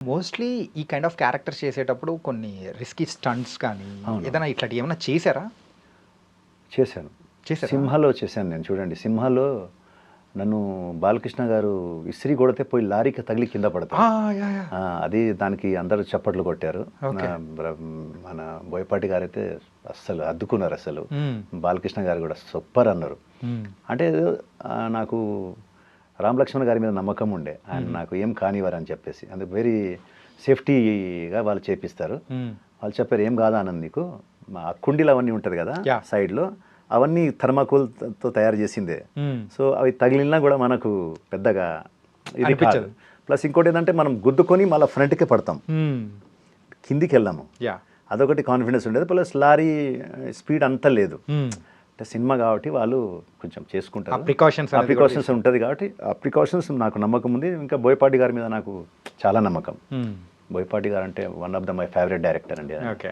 Mostly ఈ kind of characters చేసేటప్పుడు కొన్ని రిస్కీ స్టంట్స్ కానీ, అవును. ఏదైనా ఇట్లాంటివి ఏమన్నా చేసారా? చేశాను. చేసారా? 'సింహాలో' చేశాను నేను. చూడండి 'సింహాలో' నన్ను బాలకృష్ణ గారు ఇస్త్రీ కొడితే పోయి లారీకి తగిలి కింద ఆ! పడతాను. యాహ్! యాహ్! అది దానికి అందరూ చప్పట్లు కొట్టారు. ఓకే. మన బోయపాటి గారైతే అస్సలు అద్దుకున్నారు అసలు. హ్మ్. బాలకృష్ణ గారు కూడా సూపర్ అన్నారు. హ్మ్. అంటే నాకు రామ్ లక్ష్మణ్ గారి మీద నమ్మకం ఉండే. ఆయన నాకు ఏం కానివ్వరని చెప్పేసి. అందుకు వెరీ సేఫ్టీగా వాళ్ళు చేపిస్తారు. హ్మ్. వాళ్ళు చెప్పారు, "ఏం కాదా ఆనంద్ నీకు, మా కుండీలు అవన్నీ ఉంటుంది కదా యాహ్! సైడ్లో, అవన్నీ థర్మాకోల్తో తయారు చేసిందే. హ్మ్. సో అవి తగిలినా కూడా మనకు పెద్దగా ఇది కాదు. అనిపించదు. ప్లస్ ఇంకోటి ఏంటంటే మనం గుద్దుకొని మళ్ళీ ఫ్రంట్కే పడతాం, హ్మ్. కిందికి వెళ్ళాము. యాహ్! అదొకటి కాన్ఫిడెన్స్ ఉండేది. ప్లస్ లారీ స్పీడ్ అంత లేదు. హ్మ్. అంటే సినిమా కాబట్టి వాళ్ళు కొంచెం ఆ చేసుకుంటారు. ప్రికాషన్స్ ఆ అనేది కూడా ప్రికాషన్స్ ఉంటుంది కాబట్టి ఆ ప్రికాషన్స్ నాకు నమ్మకం ఉంది. ఇంకా బోయపాటి గారి మీద నాకు చాలా నమ్మకం. హ్మ్. బోయపాటి గారు అంటే one of the my favourite director అండి. ఓకే.